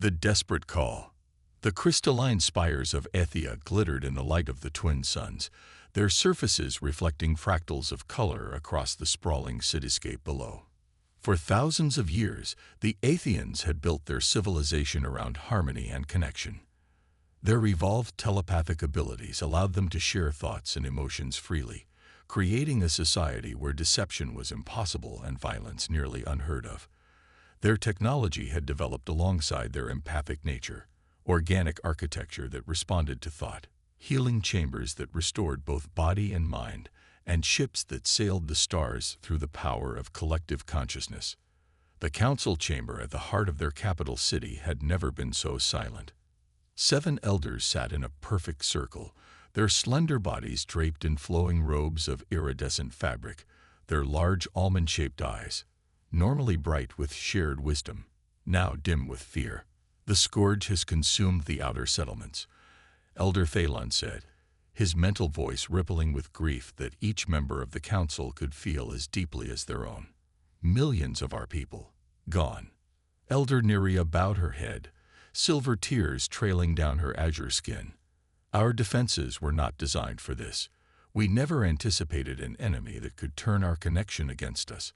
The desperate call. The crystalline spires of Ethia glittered in the light of the twin suns, their surfaces reflecting fractals of color across the sprawling cityscape below. For thousands of years, the Aethians had built their civilization around harmony and connection. Their evolved telepathic abilities allowed them to share thoughts and emotions freely, creating a society where deception was impossible and violence nearly unheard of. Their technology had developed alongside their empathic nature, organic architecture that responded to thought, healing chambers that restored both body and mind, and ships that sailed the stars through the power of collective consciousness. The council chamber at the heart of their capital city had never been so silent. 7 elders sat in a perfect circle, their slender bodies draped in flowing robes of iridescent fabric, their large almond-shaped eyes, normally bright with shared wisdom, now dim with fear. The scourge has consumed the outer settlements, Elder Phelan said, his mental voice rippling with grief that each member of the council could feel as deeply as their own. Millions of our people, gone. Elder Neria bowed her head, silver tears trailing down her azure skin. Our defenses were not designed for this. We never anticipated an enemy that could turn our connection against us.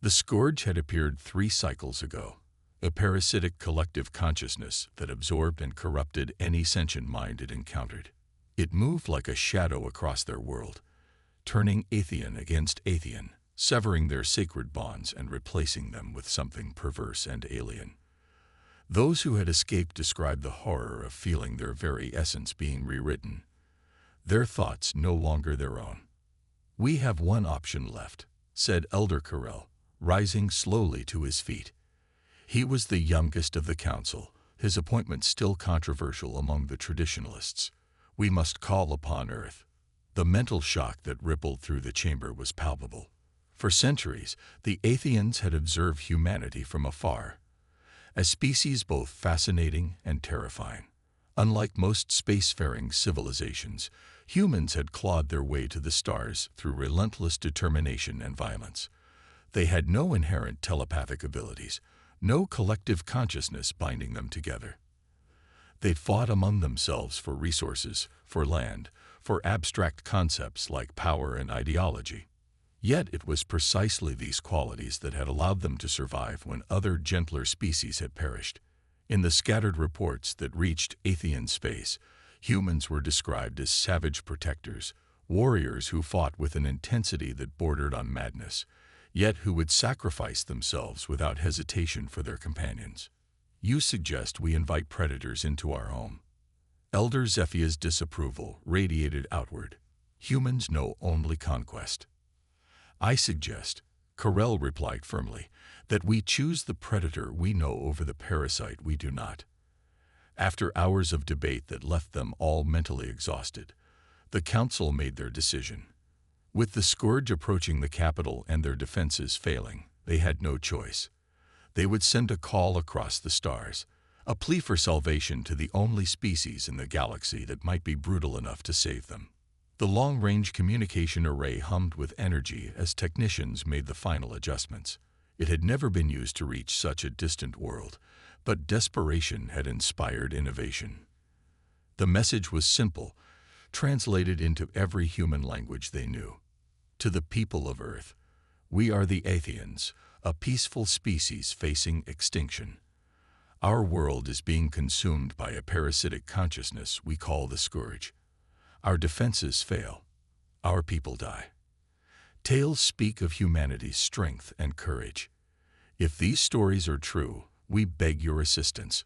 The scourge had appeared 3 cycles ago, a parasitic collective consciousness that absorbed and corrupted any sentient mind it encountered. It moved like a shadow across their world, turning Aethian against Aethian, severing their sacred bonds and replacing them with something perverse and alien. Those who had escaped described the horror of feeling their very essence being rewritten, their thoughts no longer their own. "We have one option left," said Elder Carell, rising slowly to his feet. He was the youngest of the council, his appointment still controversial among the traditionalists. "We must call upon Earth." The mental shock that rippled through the chamber was palpable. For centuries, the Aethians had observed humanity from afar, a species both fascinating and terrifying. Unlike most spacefaring civilizations, humans had clawed their way to the stars through relentless determination and violence. They had no inherent telepathic abilities, no collective consciousness binding them together. They fought among themselves for resources, for land, for abstract concepts like power and ideology. Yet it was precisely these qualities that had allowed them to survive when other gentler species had perished. In the scattered reports that reached Aethian space, humans were described as savage protectors, warriors who fought with an intensity that bordered on madness, yet who would sacrifice themselves without hesitation for their companions. "You suggest we invite predators into our home." Elder Zephia's disapproval radiated outward. "Humans know only conquest." "I suggest," Carell replied firmly, "that we choose the predator we know over the parasite we do not." After hours of debate that left them all mentally exhausted, the council made their decision. With the scourge approaching the capital and their defenses failing, they had no choice. They would send a call across the stars, a plea for salvation to the only species in the galaxy that might be brutal enough to save them. The long-range communication array hummed with energy as technicians made the final adjustments. It had never been used to reach such a distant world, but desperation had inspired innovation. The message was simple, translated into every human language they knew. "To the people of Earth, we are the Aethians, a peaceful species facing extinction. Our world is being consumed by a parasitic consciousness we call the Scourge. Our defenses fail. Our people die. Tales speak of humanity's strength and courage. If these stories are true, we beg your assistance.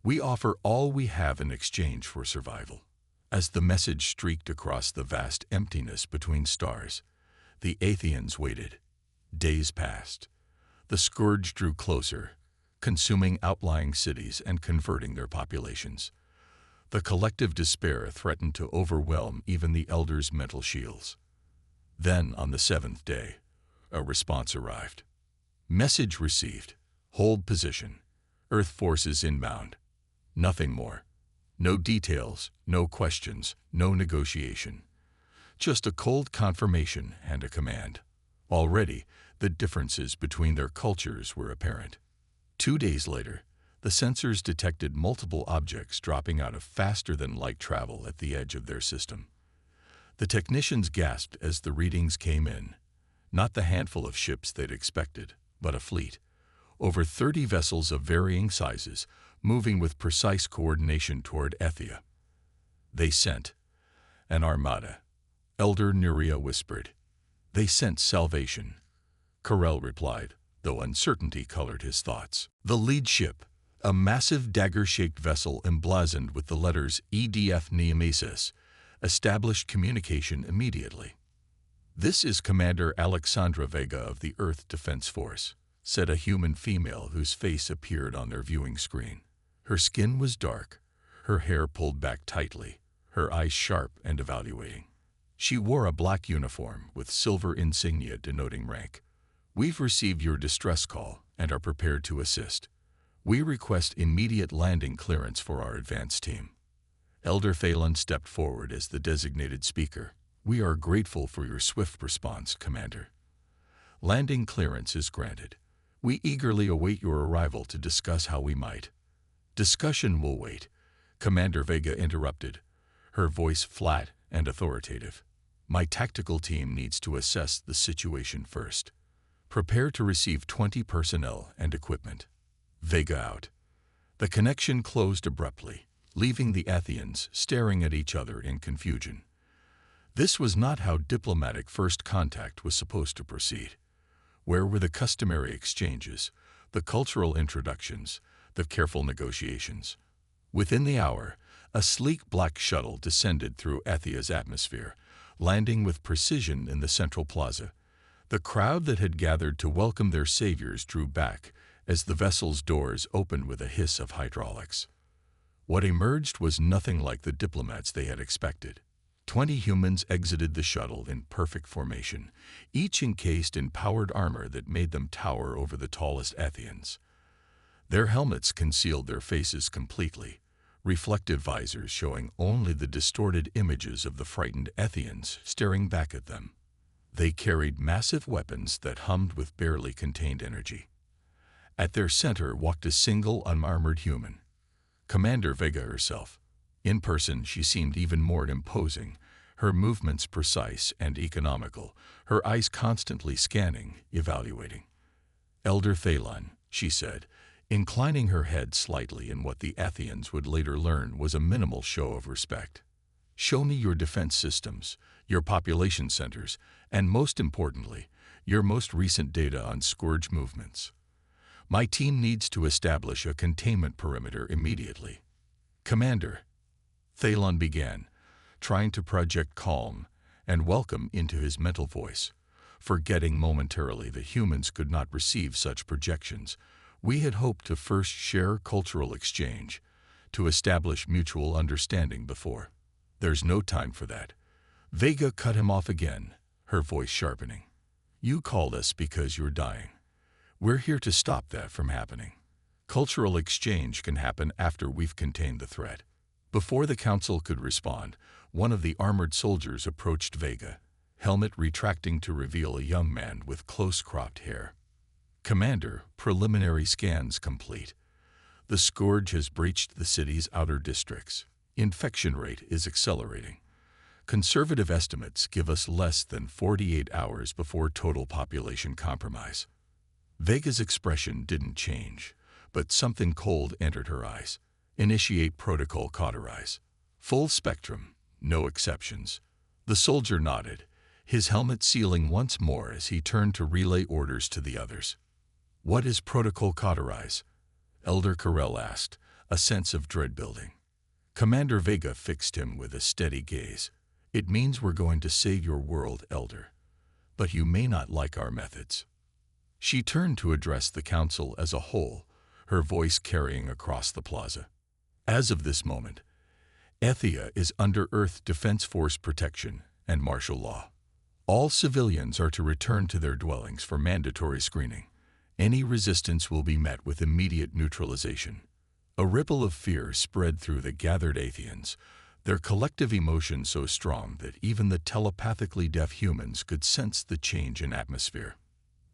We offer all we have in exchange for survival." As the message streaked across the vast emptiness between stars, the Aethians waited. Days passed. The scourge drew closer, consuming outlying cities and converting their populations. The collective despair threatened to overwhelm even the elders' mental shields. Then, on the 7th day, a response arrived. "Message received. Hold position. Earth forces inbound." Nothing more. No details, no questions, no negotiation. Just a cold confirmation and a command. Already, the differences between their cultures were apparent. 2 days later, The sensors detected multiple objects dropping out of faster-than-light travel at the edge of their system. The technicians gasped as the readings came in. Not the handful of ships they'd expected, but a fleet. Over 30 vessels of varying sizes, moving with precise coordination toward Ethia. They sent an armada. Elder Nuria whispered. They sent salvation. Corell replied, though uncertainty colored his thoughts. The lead ship, a massive dagger-shaped vessel emblazoned with the letters EDF Nemesis, established communication immediately. "This is Commander Alexandra Vega of the Earth Defense Force," said a human female whose face appeared on their viewing screen. Her skin was dark, her hair pulled back tightly, her eyes sharp and evaluating. She wore a black uniform with silver insignia denoting rank. "We've received your distress call and are prepared to assist. We request immediate landing clearance for our advance team." Elder Phelan stepped forward as the designated speaker. "We are grateful for your swift response, Commander. Landing clearance is granted. We eagerly await your arrival to discuss how we might." "Discussion will wait," Commander Vega interrupted, her voice flat and authoritative. "My tactical team needs to assess the situation first. Prepare to receive 20 personnel and equipment." Vega out. The connection closed abruptly, leaving the Ethians staring at each other in confusion. This was not how diplomatic first contact was supposed to proceed. Where were the customary exchanges, the cultural introductions, the careful negotiations? Within the hour, a sleek black shuttle descended through Ethia's atmosphere, landing with precision in the central plaza. The crowd that had gathered to welcome their saviors drew back as the vessel's doors opened with a hiss of hydraulics. What emerged was nothing like the diplomats they had expected. 20 humans exited the shuttle in perfect formation, each encased in powered armor that made them tower over the tallest Ethians. Their helmets concealed their faces completely, reflective visors showing only the distorted images of the frightened Ethians staring back at them. They carried massive weapons that hummed with barely contained energy. At their center walked a single unarmored human, Commander Vega herself. In person, she seemed even more imposing, her movements precise and economical, her eyes constantly scanning, evaluating. "Elder Phelan," she said, inclining her head slightly in what the Ethians would later learn was a minimal show of respect. "Show me your defense systems, your population centers, and most importantly, your most recent data on Scourge movements. My team needs to establish a containment perimeter immediately." "Commander," Phelan began, trying to project calm and welcome into his mental voice, forgetting momentarily that humans could not receive such projections. "We had hoped to first share cultural exchange, to establish mutual understanding before." "There's no time for that." Vega cut him off again, her voice sharpening. "You called us because you're dying. We're here to stop that from happening. Cultural exchange can happen after we've contained the threat." Before the council could respond, one of the armored soldiers approached Vega, helmet retracting to reveal a young man with close-cropped hair. "Commander, preliminary scans complete. The Scourge has breached the city's outer districts. Infection rate is accelerating. Conservative estimates give us less than 48 hours before total population compromise." Vega's expression didn't change, but something cold entered her eyes. "Initiate protocol cauterize. Full spectrum, no exceptions." The soldier nodded, his helmet sealing once more as he turned to relay orders to the others. "What is protocol cauterize?" Elder Corell asked, a sense of dread building. Commander Vega fixed him with a steady gaze. "It means we're going to save your world, Elder. But you may not like our methods." She turned to address the council as a whole, her voice carrying across the plaza. "As of this moment, Ethia is under Earth Defense Force protection and martial law. All civilians are to return to their dwellings for mandatory screening. Any resistance will be met with immediate neutralization." A ripple of fear spread through the gathered Ethians, their collective emotion so strong that even the telepathically deaf humans could sense the change in atmosphere.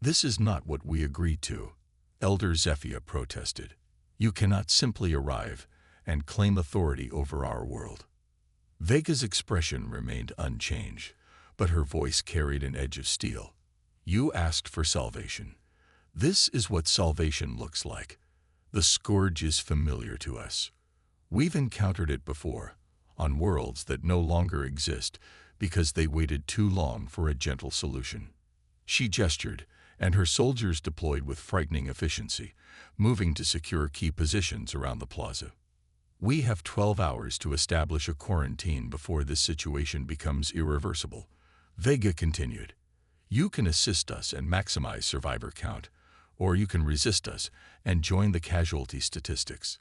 "This is not what we agreed to," Elder Zephia protested. You cannot simply arrive and claim authority over our world." Vega's expression remained unchanged, but her voice carried an edge of steel. "You asked for salvation. This is what salvation looks like. The scourge is familiar to us. We've encountered it before, on worlds that no longer exist because they waited too long for a gentle solution." She gestured, and her soldiers deployed with frightening efficiency, moving to secure key positions around the plaza. "We have 12 hours to establish a quarantine before this situation becomes irreversible," Vega continued. "You can assist us and maximize survivor count, or you can resist us and join the casualty statistics.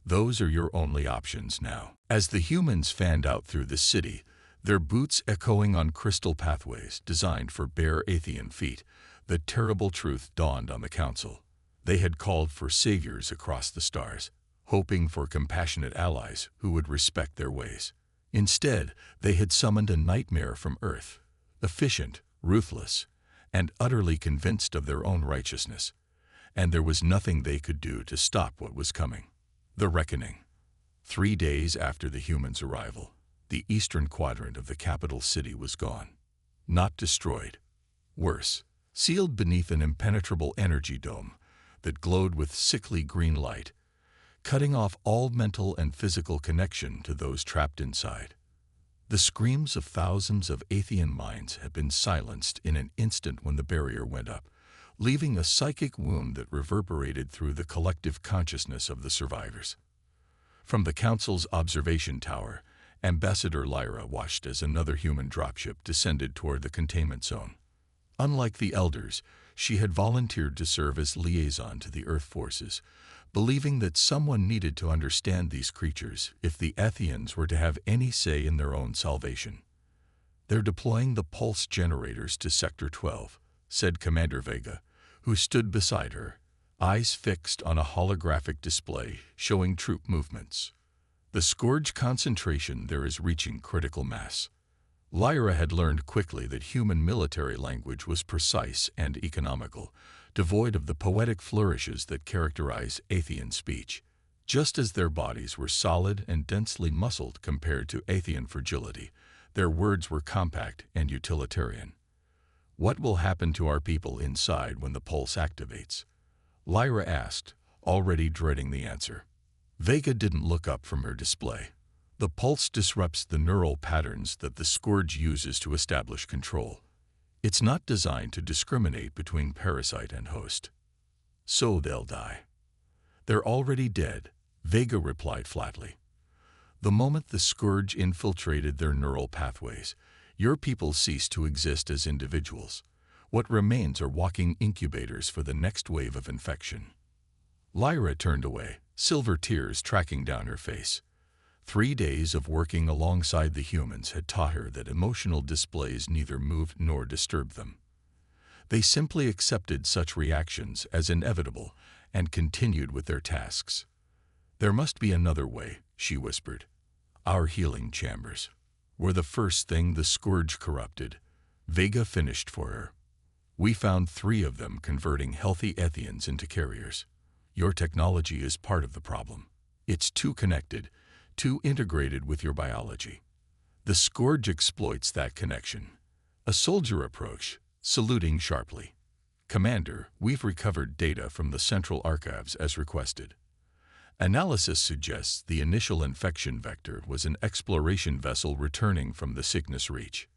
Those are your only options now." As the humans fanned out through the city, their boots echoing on crystal pathways designed for bare Athean feet, the terrible truth dawned on the council. They had called for saviors across the stars, hoping for compassionate allies who would respect their ways. Instead, they had summoned a nightmare from Earth, efficient, ruthless, and utterly convinced of their own righteousness, and there was nothing they could do to stop what was coming. The reckoning. 3 days after the humans' arrival, the eastern quadrant of the capital city was gone. Not destroyed. Worse, sealed beneath an impenetrable energy dome that glowed with sickly green light, cutting off all mental and physical connection to those trapped inside. The screams of thousands of Athean minds had been silenced in an instant when the barrier went up, leaving a psychic wound that reverberated through the collective consciousness of the survivors. From the Council's observation tower, Ambassador Lyra watched as another human dropship descended toward the containment zone. Unlike the Elders, she had volunteered to serve as liaison to the Earth forces, believing that someone needed to understand these creatures if the Athenians were to have any say in their own salvation. "They're deploying the pulse generators to Sector 12, said Commander Vega, who stood beside her, eyes fixed on a holographic display showing troop movements. "The scourge concentration there is reaching critical mass." Lyra had learned quickly that human military language was precise and economical, devoid of the poetic flourishes that characterize Athean speech. Just as their bodies were solid and densely muscled compared to Athean fragility, their words were compact and utilitarian. "What will happen to our people inside when the pulse activates?" Lyra asked, already dreading the answer. Vega didn't look up from her display. "The pulse disrupts the neural patterns that the scourge uses to establish control. It's not designed to discriminate between parasite and host. So they'll die." "They're already dead," Vega replied flatly. "The moment the scourge infiltrated their neural pathways, your people cease to exist as individuals. What remains are walking incubators for the next wave of infection." Lyra turned away, silver tears tracking down her face. 3 days of working alongside the humans had taught her that emotional displays neither moved nor disturbed them. They simply accepted such reactions as inevitable and continued with their tasks. "There must be another way," she whispered. "Our healing chambers were the first thing the scourge corrupted," Vega finished for her. "We found 3 of them converting healthy Athenians into carriers. Your technology is part of the problem. It's too connected, too integrated with your biology. The scourge exploits that connection." A soldier approached, saluting sharply. "Commander, we've recovered data from the Central Archives as requested. Analysis suggests the initial infection vector was an exploration vessel returning from the Cygnus Reach."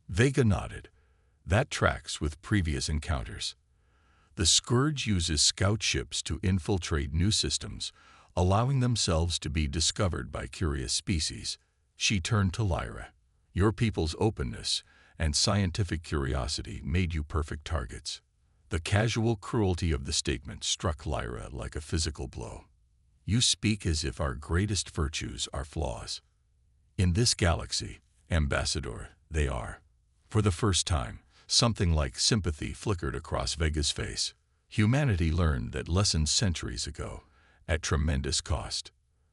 Vega nodded. "That tracks with previous encounters. The scourge uses scout ships to infiltrate new systems, allowing themselves to be discovered by curious species." She turned to Lyra. "Your people's openness and scientific curiosity made you perfect targets." The casual cruelty of the statement struck Lyra like a physical blow. "You speak as if our greatest virtues are flaws. In this galaxy, Ambassador, they are." For the first time, something like sympathy flickered across Vega's face. Humanity learned that lesson centuries ago, at tremendous cost.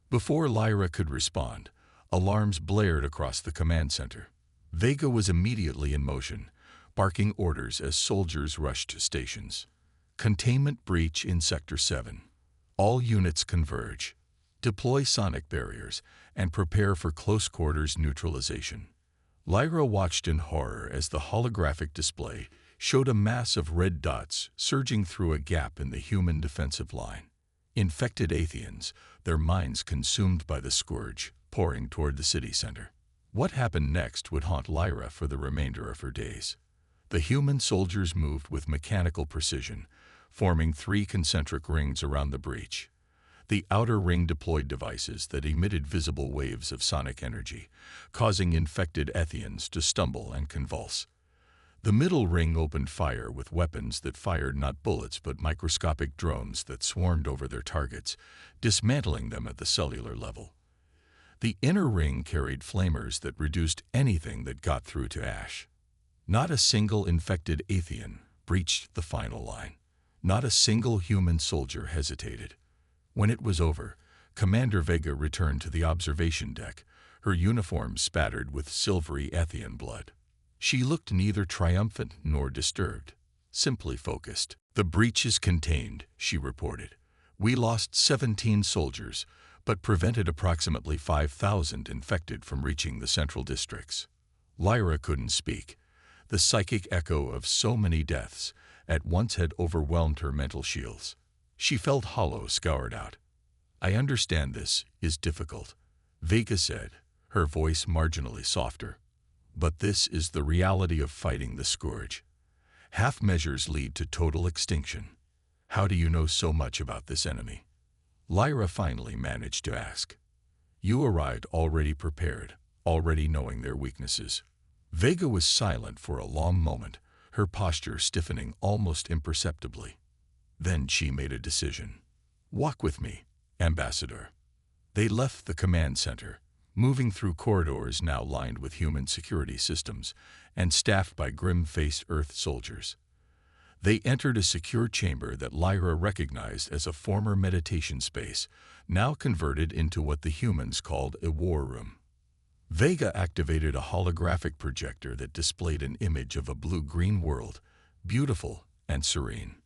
Before Lyra could respond, alarms blared across the command center. Vega was immediately in motion, barking orders as soldiers rushed to stations. "Containment breach in Sector 7. All units converge. Deploy sonic barriers and prepare for close-quarters neutralization. Lyra watched in horror as the holographic display showed a mass of red dots surging through a gap in the human defensive line. Infected Athenians, their minds consumed by the scourge, pouring toward the city center. What happened next would haunt Lyra for the remainder of her days. The human soldiers moved with mechanical precision, forming 3 concentric rings around the breach. The outer ring deployed devices that emitted visible waves of sonic energy, causing infected Athenians to stumble and convulse. The middle ring opened fire with weapons that fired not bullets but microscopic drones that swarmed over their targets, dismantling them at the cellular level. The inner ring carried flamers that reduced anything that got through to ash. Not a single infected Athenian breached the final line. Not a single human soldier hesitated. When it was over, Commander Vega returned to the observation deck, her uniform spattered with silvery Athenian blood. She looked neither triumphant nor disturbed, simply focused. "The breach is contained," she reported. "We lost 17 soldiers, but prevented approximately 5,000 infected from reaching the central districts." Lyra couldn't speak. The psychic echo of so many deaths at once had overwhelmed her mental shields. She felt hollow, scoured out. "I understand this is difficult," Vega said, her voice marginally softer. "But this is the reality of fighting the scourge. Half measures lead to total extinction. How do you know so much about this enemy?" Lyra finally managed to ask. "You arrived already prepared, already knowing their weaknesses." Vega was silent for a long moment, her posture stiffening almost imperceptibly. Then she made a decision. "Walk with me, Ambassador." They left the command center, moving through corridors now lined with human security systems and staffed by grim-faced Earth soldiers. They entered a secure chamber that Lyra recognized as a former meditation space, now converted into what the humans called a war room. Vega activated a holographic projector that displayed an image of a blue-green world, beautiful and serene.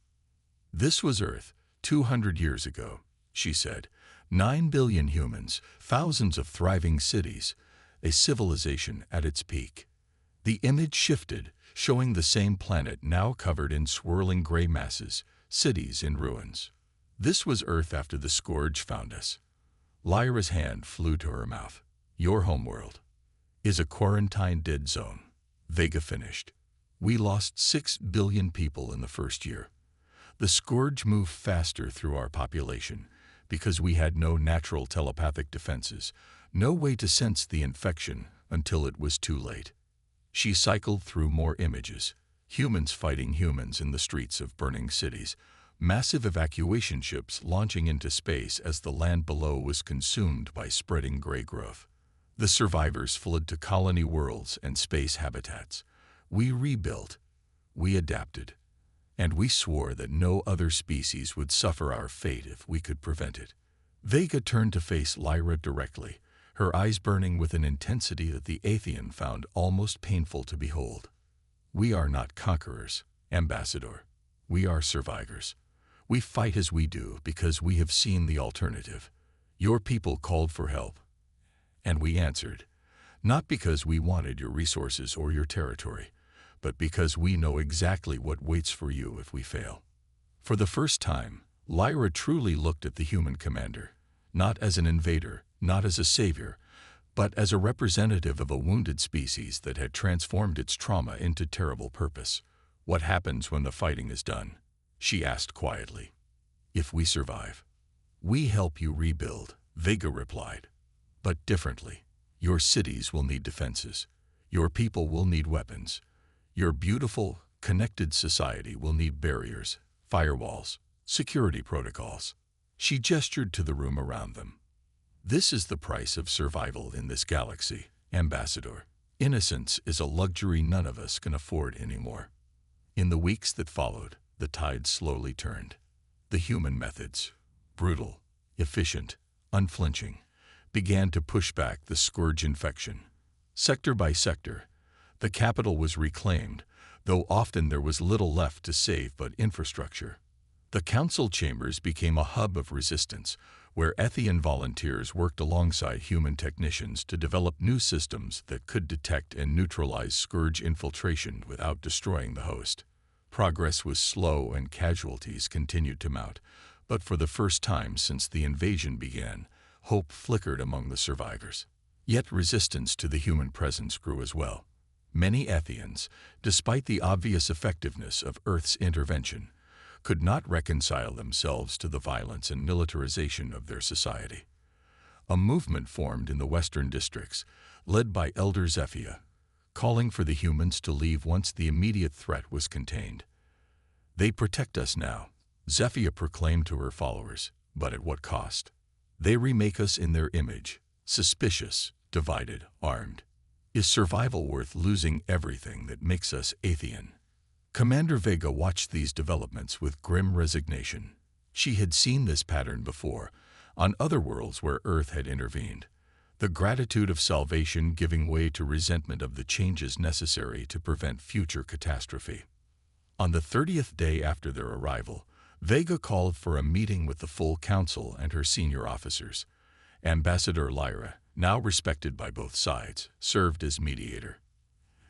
"This was Earth 200 years ago," she said. 9 billion humans, thousands of thriving cities, a civilization at its peak. The image shifted, showing the same planet now covered in swirling gray masses, cities in ruins. "This was Earth after the scourge found us." Lyra's hand flew to her mouth. "Your homeworld is a quarantine dead zone," Vega finished. "We lost 6 billion people in the first year. The scourge moved faster through our population because we had no natural telepathic defenses, no way to sense the infection until it was too late." She cycled through more images, humans fighting humans in the streets of burning cities, massive evacuation ships launching into space as the land below was consumed by spreading gray growth. The survivors fled to colony worlds and space habitats. We rebuilt, we adapted, and we swore that no other species would suffer our fate if we could prevent it. Vega turned to face Lyra directly, her eyes burning with an intensity that the Athenian found almost painful to behold. "We are not conquerors, Ambassador. We are survivors. We fight as we do because we have seen the alternative. Your people called for help, and we answered, not because we wanted your resources or your territory, but because we know exactly what waits for you if we fail." For the first time, Lyra truly looked at the human commander, not as an invader, not as a savior, but as a representative of a wounded species that had transformed its trauma into terrible purpose. "What happens when the fighting is done?" she asked quietly. "If we survive, we help you rebuild," Vega replied. "But differently. Your cities will need defenses. Your people will need weapons. Your beautiful, connected society will need barriers, firewalls, security protocols." She gestured to the room around them. "This is the price of survival in this galaxy, Ambassador. Innocence is a luxury none of us can afford anymore." In the weeks that followed, the tide slowly turned. The human methods, brutal, efficient, unflinching, began to push back the scourge infection. Sector by sector, the capital was reclaimed, though often there was little left to save but infrastructure. The council chambers became a hub of resistance, where Ethian volunteers worked alongside human technicians to develop new systems that could detect and neutralize scourge infiltration without destroying the host. Progress was slow and casualties continued to mount, but for the first time since the invasion began, hope flickered among the survivors. Yet resistance to the human presence grew as well. Many Ethians, despite the obvious effectiveness of Earth's intervention, could not reconcile themselves to the violence and militarization of their society. A movement formed in the western districts, led by Elder Zephia, calling for the humans to leave once the immediate threat was contained. "They protect us now," Zephia proclaimed to her followers, "but at what cost? They remake us in their image, suspicious, divided, armed. Is survival worth losing everything that makes us Ethian?" Commander Vega watched these developments with grim resignation. She had seen this pattern before, on other worlds where Earth had intervened, the gratitude of salvation giving way to resentment of the changes necessary to prevent future catastrophe. On the 30th day after their arrival, Vega called for a meeting with the full council and her senior officers. Ambassador Lyra, now respected by both sides, served as mediator.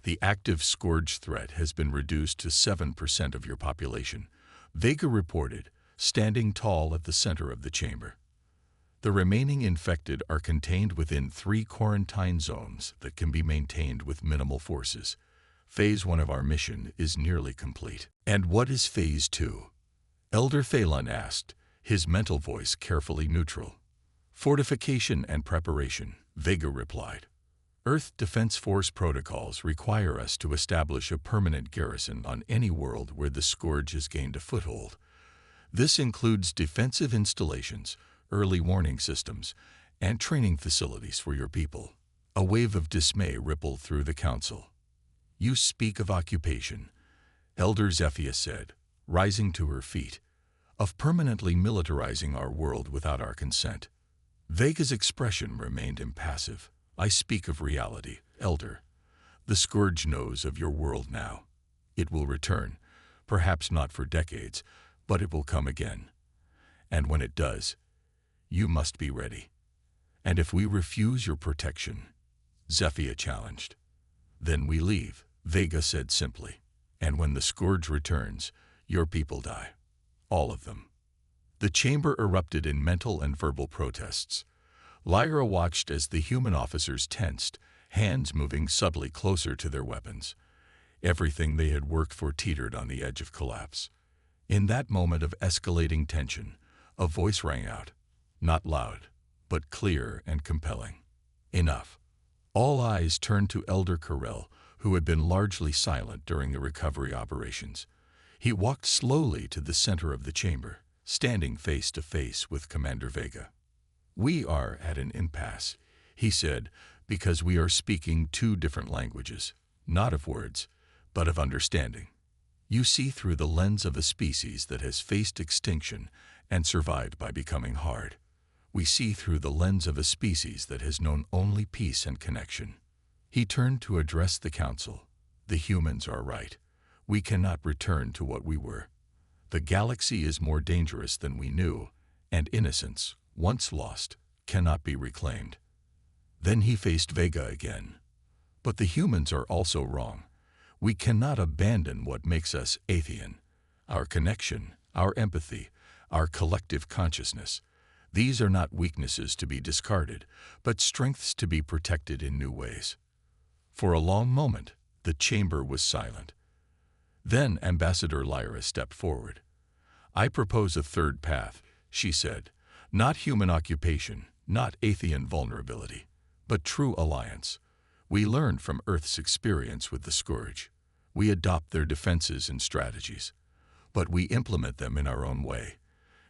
"The active scourge threat has been reduced to 7% of your population," Vega reported, standing tall at the center of the chamber. "The remaining infected are contained within 3 quarantine zones that can be maintained with minimal forces. Phase 1 of our mission is nearly complete." "And what is Phase 2? Elder Phelan asked, his mental voice carefully neutral. "Fortification and preparation," Vega replied. "Earth Defense Force protocols require us to establish a permanent garrison on any world where the scourge has gained a foothold. This includes defensive installations, early warning systems, and training facilities for your people." A wave of dismay rippled through the council. "You speak of occupation," Elder Zephia said, rising to her feet, "of permanently militarizing our world without our consent." Vega's expression remained impassive. "I speak of reality, Elder. The scourge knows of your world now. It will return, perhaps not for decades, but it will come again. And when it does, you must be ready. And if we refuse your protection," Zephia challenged. "Then we leave," Vega said simply. "And when the scourge returns, your people die. All of them." The chamber erupted in mental and verbal protests. Lyra watched as the human officers tensed, hands moving subtly closer to their weapons. Everything they had worked for teetered on the edge of collapse. In that moment of escalating tension, a voice rang out, not loud, but clear and compelling. "Enough." All eyes turned to Elder Carell, who had been largely silent during the recovery operations. He walked slowly to the center of the chamber, standing face to face with Commander Vega. "We are at an impasse," he said, "because we are speaking 2 different languages, not of words, but of understanding. You see through the lens of a species that has faced extinction and survived by becoming hard. We see through the lens of a species that has known only peace and connection." He turned to address the council. "The humans are right. We cannot return to what we were. The galaxy is more dangerous than we knew, and innocence, once lost, cannot be reclaimed." Then he faced Vega again. "But the humans are also wrong. We cannot abandon what makes us Ethian. Our connection, our empathy, our collective consciousness. These are not weaknesses to be discarded, but strengths to be protected in new ways." For a long moment, the chamber was silent. Then Ambassador Lyra stepped forward. "I propose a 3rd path," she said. "Not human occupation, not Ethian vulnerability, but true alliance. We learn from Earth's experience with the scourge. We adopt their defenses and strategies, but we implement them in our own way,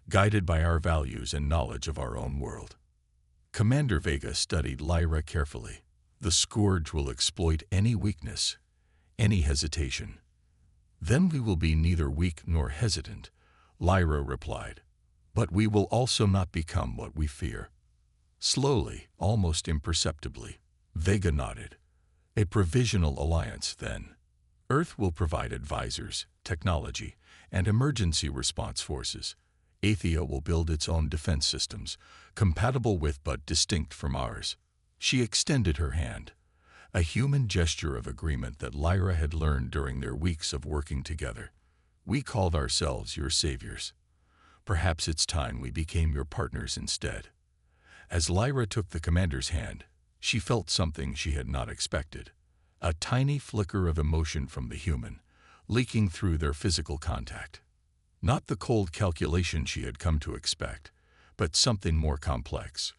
guided by our values and knowledge of our own world." Commander Vega studied Lyra carefully. "The scourge will exploit any weakness, any hesitation." "Then we will be neither weak nor hesitant," Lyra replied. "But we will also not become what we fear." Slowly, almost imperceptibly, Vega nodded. "A provisional alliance, then." Earth will provide advisors, technology, and emergency response forces. Athia will build its own defense systems, compatible with but distinct from ours. She extended her hand, a human gesture of agreement that Lyra had learned during their weeks of working together. We called ourselves your saviors. Perhaps it's time we became your partners instead. As Lyra took the commander's hand, she felt something she had not expected. A tiny flicker of emotion from the human, leaking through their physical contact. Not the cold calculation she had come to expect, but something more complex.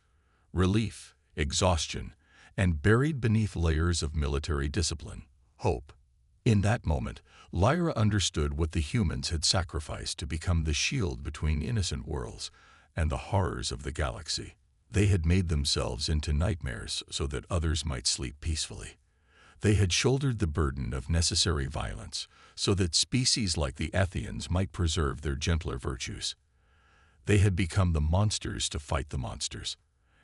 Relief, exhaustion, and buried beneath layers of military discipline, hope. In that moment, Lyra understood what the humans had sacrificed to become the shield between innocent worlds and the horrors of the galaxy. They had made themselves into nightmares so that others might sleep peacefully. They had shouldered the burden of necessary violence so that species like the Athians might preserve their gentler virtues. They had become the monsters to fight the monsters.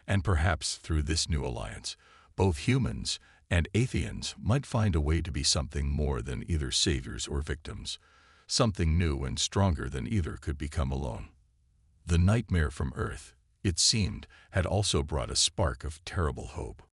And perhaps through this new alliance, both humans and Athians might find a way to be something more than either saviors or victims, something new and stronger than either could become alone. The nightmare from Earth, it seemed, had also brought a spark of terrible hope.